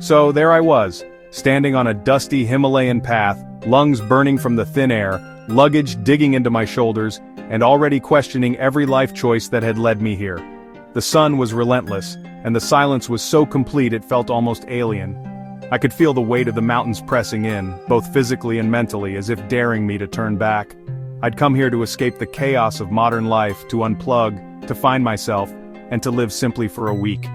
So there I was, standing on a dusty Himalayan path, lungs burning from the thin air, luggage digging into my shoulders, and already questioning every life choice that had led me here. The sun was relentless, and the silence was so complete it felt almost alien. I could feel the weight of the mountains pressing in, both physically and mentally, as if daring me to turn back. I'd come here to escape the chaos of modern life, to unplug, to find myself, and to live simply for a week.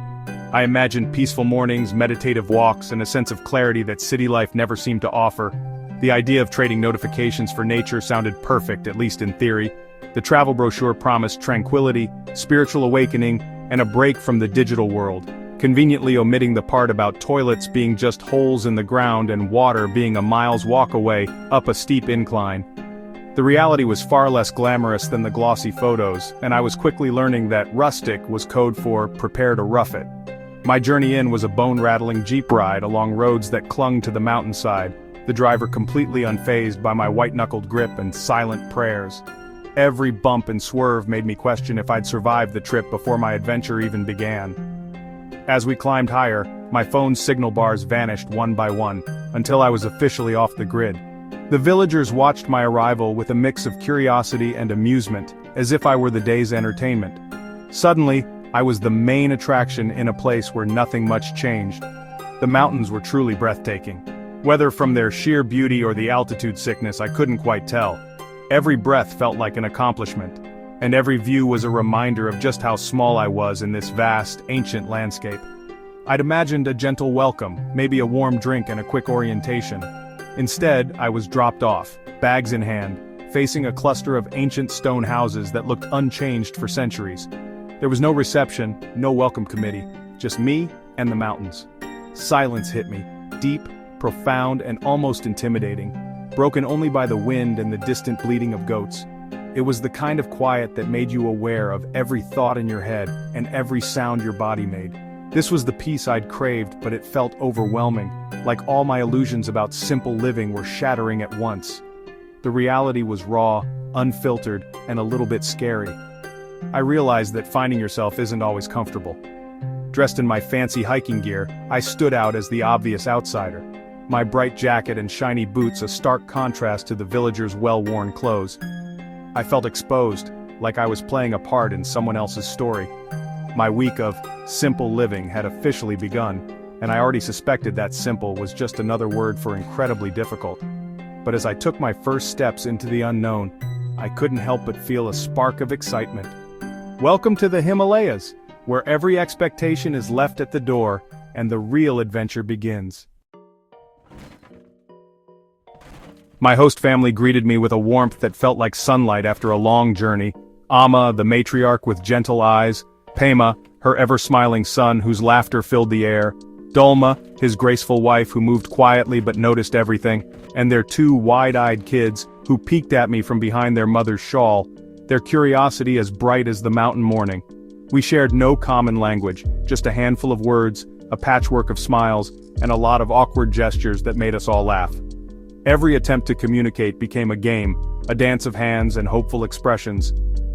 I imagined peaceful mornings, meditative walks, and a sense of clarity that city life never seemed to offer. The idea of trading notifications for nature sounded perfect, at least in theory. The travel brochure promised tranquility, spiritual awakening, and a break from the digital world, conveniently omitting the part about toilets being just holes in the ground and water being a mile's walk away, up a steep incline. The reality was far less glamorous than the glossy photos, and I was quickly learning that rustic was code for prepare to rough it. My journey in was a bone-rattling jeep ride along roads that clung to the mountainside, the driver completely unfazed by my white-knuckled grip and silent prayers. Every bump and swerve made me question if I'd survived the trip before my adventure even began. As we climbed higher, my phone's signal bars vanished one by one, until I was officially off the grid. The villagers watched my arrival with a mix of curiosity and amusement, as if I were the day's entertainment. Suddenly, I was the main attraction in a place where nothing much changed. The mountains were truly breathtaking. Whether from their sheer beauty or the altitude sickness, I couldn't quite tell. Every breath felt like an accomplishment, and every view was a reminder of just how small I was in this vast, ancient landscape. I'd imagined a gentle welcome, maybe a warm drink and a quick orientation. Instead, I was dropped off, bags in hand, facing a cluster of ancient stone houses that looked unchanged for centuries. There was no reception, no welcome committee, just me and the mountains. Silence hit me, deep, profound, and almost intimidating, broken only by the wind and the distant bleating of goats. It was the kind of quiet that made you aware of every thought in your head and every sound your body made. This was the peace I'd craved, but it felt overwhelming, like all my illusions about simple living were shattering at once. The reality was raw, unfiltered, and a little bit scary. I realized that finding yourself isn't always comfortable. Dressed in my fancy hiking gear, I stood out as the obvious outsider. My bright jacket and shiny boots a stark contrast to the villagers' well-worn clothes. I felt exposed, like I was playing a part in someone else's story. My week of simple living had officially begun, and I already suspected that simple was just another word for incredibly difficult. But as I took my first steps into the unknown, I couldn't help but feel a spark of excitement. Welcome to the Himalayas, where every expectation is left at the door, and the real adventure begins. My host family greeted me with a warmth that felt like sunlight after a long journey. Amma, the matriarch with gentle eyes, Pema, her ever-smiling son whose laughter filled the air, Dolma, his graceful wife who moved quietly but noticed everything, and their two wide-eyed kids who peeked at me from behind their mother's shawl, their curiosity as bright as the mountain morning. We shared no common language, just a handful of words, a patchwork of smiles, and a lot of awkward gestures that made us all laugh. Every attempt to communicate became a game, a dance of hands and hopeful expressions.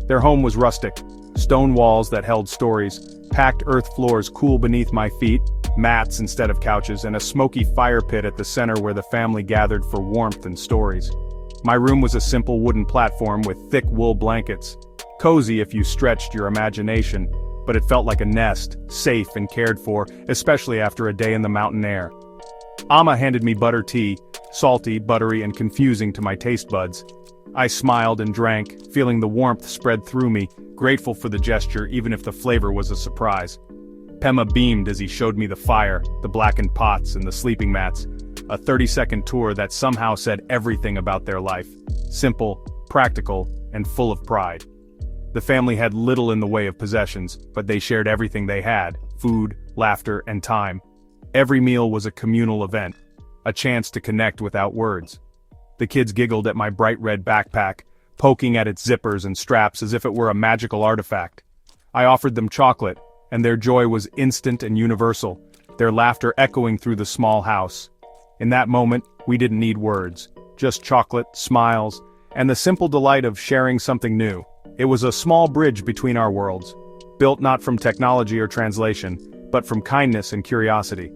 Their home was rustic, stone walls that held stories, packed earth floors cool beneath my feet, mats instead of couches, and a smoky fire pit at the center where the family gathered for warmth and stories. My room was a simple wooden platform with thick wool blankets. Cozy if you stretched your imagination, but it felt like a nest, safe and cared for, especially after a day in the mountain air. Amma handed me butter tea, salty, buttery, and confusing to my taste buds. I smiled and drank, feeling the warmth spread through me, grateful for the gesture even if the flavor was a surprise. Pema beamed as he showed me the fire, the blackened pots, and the sleeping mats. A 30-second tour that somehow said everything about their life. Simple, practical, and full of pride. The family had little in the way of possessions, but they shared everything they had: food, laughter, and time. Every meal was a communal event, a chance to connect without words. The kids giggled at my bright red backpack, poking at its zippers and straps as if it were a magical artifact. I offered them chocolate, and their joy was instant and universal, their laughter echoing through the small house. In that moment, we didn't need words, just chocolate, smiles, and the simple delight of sharing something new. It was a small bridge between our worlds, built not from technology or translation, but from kindness and curiosity.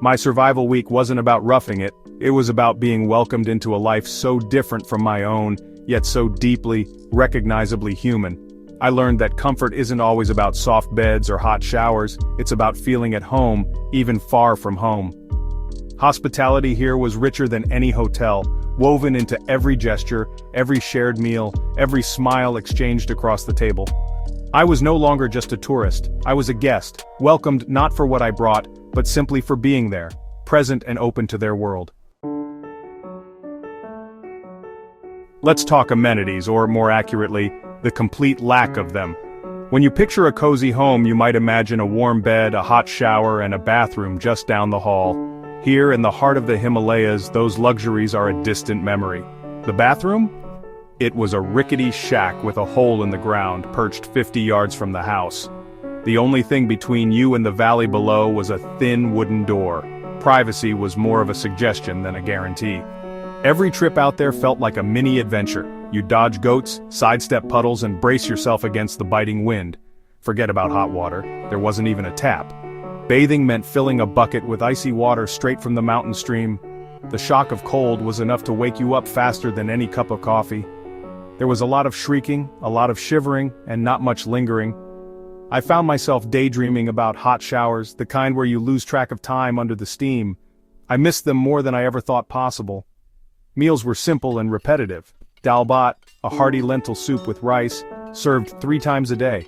My survival week wasn't about roughing it, it was about being welcomed into a life so different from my own, yet so deeply, recognizably human. I learned that comfort isn't always about soft beds or hot showers, it's about feeling at home, even far from home. Hospitality here was richer than any hotel, woven into every gesture, every shared meal, every smile exchanged across the table. I was no longer just a tourist, I was a guest, welcomed not for what I brought, but simply for being there, present and open to their world. Let's talk amenities, or more accurately, the complete lack of them. When you picture a cozy home, you might imagine a warm bed, a hot shower, and a bathroom just down the hall. Here, in the heart of the Himalayas, those luxuries are a distant memory. The bathroom? It was a rickety shack with a hole in the ground, perched 50 yards from the house. The only thing between you and the valley below was a thin wooden door. Privacy was more of a suggestion than a guarantee. Every trip out there felt like a mini adventure. You dodge goats, sidestep puddles, and brace yourself against the biting wind. Forget about hot water, there wasn't even a tap. Bathing meant filling a bucket with icy water straight from the mountain stream. The shock of cold was enough to wake you up faster than any cup of coffee. There was a lot of shrieking, a lot of shivering, and not much lingering. I found myself daydreaming about hot showers, the kind where you lose track of time under the steam. I missed them more than I ever thought possible. Meals were simple and repetitive. Dal bhat, a hearty lentil soup with rice, served 3 times a day.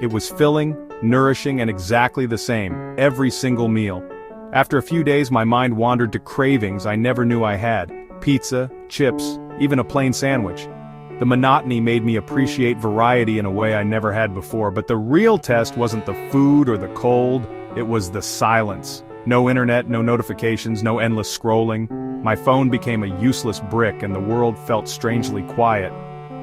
It was filling, nourishing, and exactly the same, every single meal. After a few days, my mind wandered to cravings I never knew I had. Pizza, chips, even a plain sandwich. The monotony made me appreciate variety in a way I never had before, but the real test wasn't the food or the cold, it was the silence. No internet, no notifications, no endless scrolling. My phone became a useless brick and the world felt strangely quiet.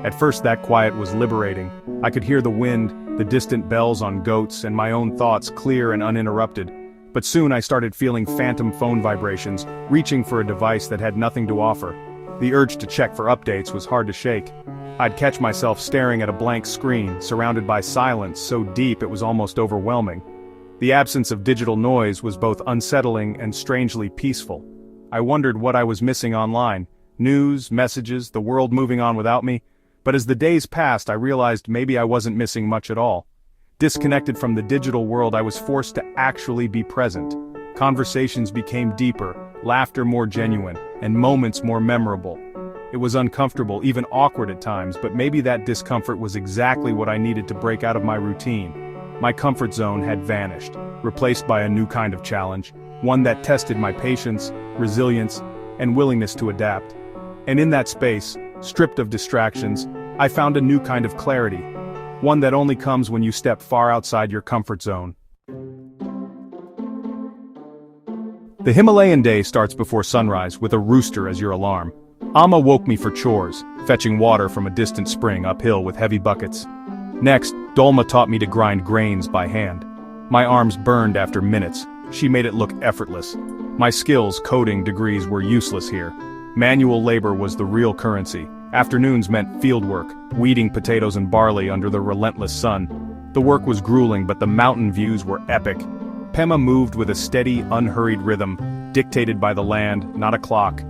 At first that quiet was liberating. I could hear the wind, the distant bells on goats, and my own thoughts clear and uninterrupted. But soon I started feeling phantom phone vibrations, reaching for a device that had nothing to offer. The urge to check for updates was hard to shake. I'd catch myself staring at a blank screen, surrounded by silence so deep it was almost overwhelming. The absence of digital noise was both unsettling and strangely peaceful. I wondered what I was missing online. News, messages, the world moving on without me. But as the days passed, I realized maybe I wasn't missing much at all. Disconnected from the digital world, I was forced to actually be present. Conversations became deeper, laughter more genuine, and moments more memorable. It was uncomfortable, even awkward at times, but maybe that discomfort was exactly what I needed to break out of my routine. My comfort zone had vanished, replaced by a new kind of challenge, one that tested my patience, resilience, and willingness to adapt. And in that space, stripped of distractions, I found a new kind of clarity, one that only comes when you step far outside your comfort zone. The Himalayan day starts before sunrise with a rooster as your alarm. Amma woke me for chores, fetching water from a distant spring uphill with heavy buckets. Next, Dolma taught me to grind grains by hand. My arms burned after minutes. She made it look effortless. My skills, coding degrees were useless here. Manual labor was the real currency. Afternoons meant field work, weeding potatoes and barley under the relentless sun. The work was grueling, but the mountain views were epic. Pema moved with a steady, unhurried rhythm, dictated by the land, not a clock.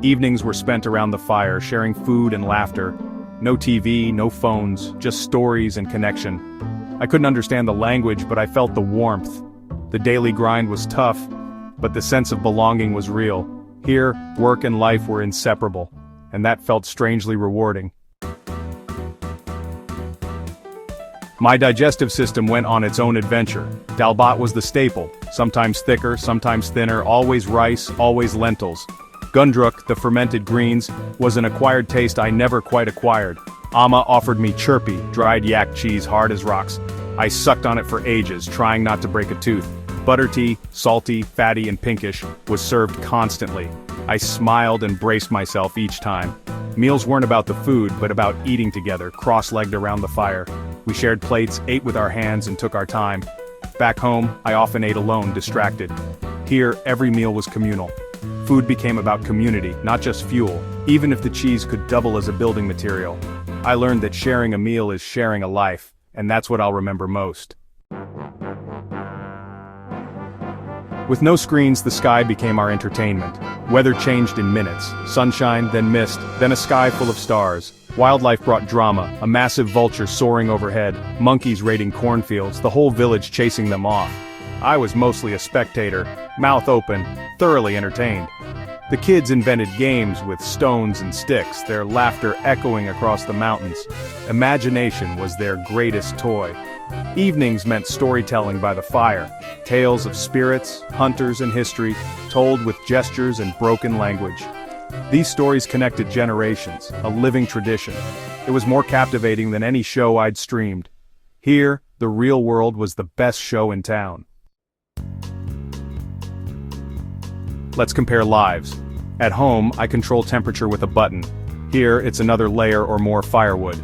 Evenings were spent around the fire, sharing food and laughter. No TV, no phones, just stories and connection. I couldn't understand the language, but I felt the warmth. The daily grind was tough, but the sense of belonging was real. Here, work and life were inseparable, and that felt strangely rewarding. My digestive system went on its own adventure. Dal bhat was the staple, sometimes thicker, sometimes thinner, always rice, always lentils. Gundruk, the fermented greens, was an acquired taste I never quite acquired. Amma offered me chirpy, dried yak cheese hard as rocks. I sucked on it for ages, trying not to break a tooth. Butter tea, salty, fatty, and pinkish, was served constantly. I smiled and braced myself each time. Meals weren't about the food, but about eating together, cross-legged around the fire. We shared plates, ate with our hands, and took our time. Back home, I often ate alone, distracted. Here, every meal was communal. Food became about community, not just fuel, even if the cheese could double as a building material. I learned that sharing a meal is sharing a life, and that's what I'll remember most. With no screens, the sky became our entertainment. Weather changed in minutes. Sunshine, then mist, then a sky full of stars. Wildlife brought drama, a massive vulture soaring overhead, monkeys raiding cornfields, the whole village chasing them off. I was mostly a spectator, mouth open, thoroughly entertained. The kids invented games with stones and sticks, their laughter echoing across the mountains. Imagination was their greatest toy. Evenings meant storytelling by the fire, tales of spirits, hunters, and history, told with gestures and broken language. These stories connected generations, a living tradition. It was more captivating than any show I'd streamed. Here, the real world was the best show in town. Let's compare lives. At home, I control temperature with a button. Here, it's another layer or more firewood.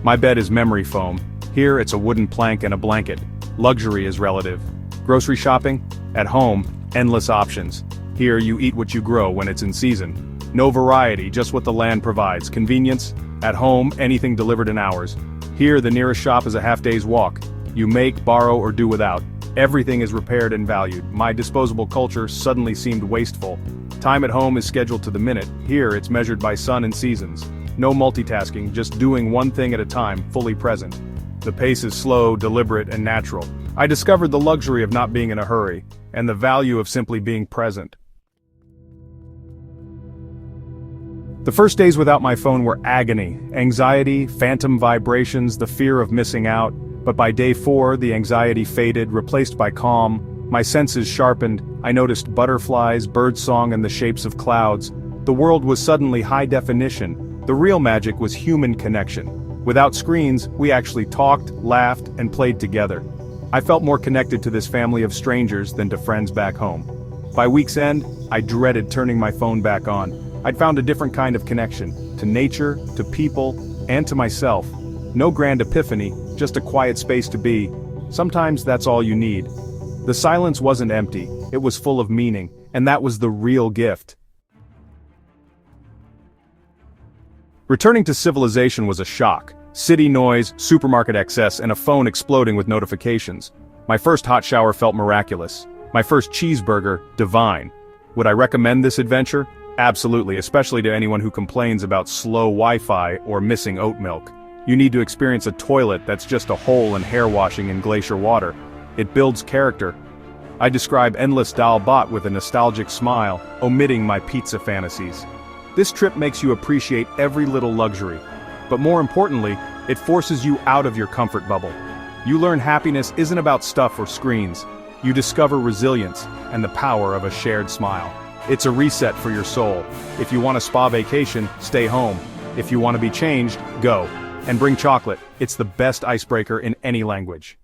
My bed is memory foam. Here, it's a wooden plank and a blanket. Luxury is relative. Grocery shopping? At home, endless options. Here, you eat what you grow when it's in season. No variety, just what the land provides. Convenience? At home, anything delivered in hours. Here, the nearest shop is a half-day's walk. You make, borrow, or do without. Everything is repaired and valued. My disposable culture suddenly seemed wasteful. Time at home is scheduled to the minute. Here, it's measured by sun and seasons. No multitasking, just doing one thing at a time, fully present. The pace is slow, deliberate, and natural. I discovered the luxury of not being in a hurry, and the value of simply being present. The first days without my phone were agony, anxiety, phantom vibrations, the fear of missing out. But by day 4, the anxiety faded, replaced by calm. My senses sharpened. I noticed butterflies, birdsong, and the shapes of clouds. The world was suddenly high definition. The real magic was human connection. Without screens, we actually talked, laughed, and played together. I felt more connected to this family of strangers than to friends back home. By week's end, I dreaded turning my phone back on. I'd found a different kind of connection, to nature, to people, and to myself. No grand epiphany, just a quiet space to be. Sometimes that's all you need. The silence wasn't empty, it was full of meaning, and that was the real gift. Returning to civilization was a shock. City noise, supermarket excess, and a phone exploding with notifications. My first hot shower felt miraculous. My first cheeseburger, divine. Would I recommend this adventure? Absolutely, especially to anyone who complains about slow Wi-Fi or missing oat milk. You need to experience a toilet that's just a hole and hair washing in glacier water. It builds character. I describe endless dal bhat with a nostalgic smile, omitting my pizza fantasies. This trip makes you appreciate every little luxury. But more importantly, it forces you out of your comfort bubble. You learn happiness isn't about stuff or screens. You discover resilience and the power of a shared smile. It's a reset for your soul. If you want a spa vacation, stay home. If you want to be changed, go. And bring chocolate. It's the best icebreaker in any language.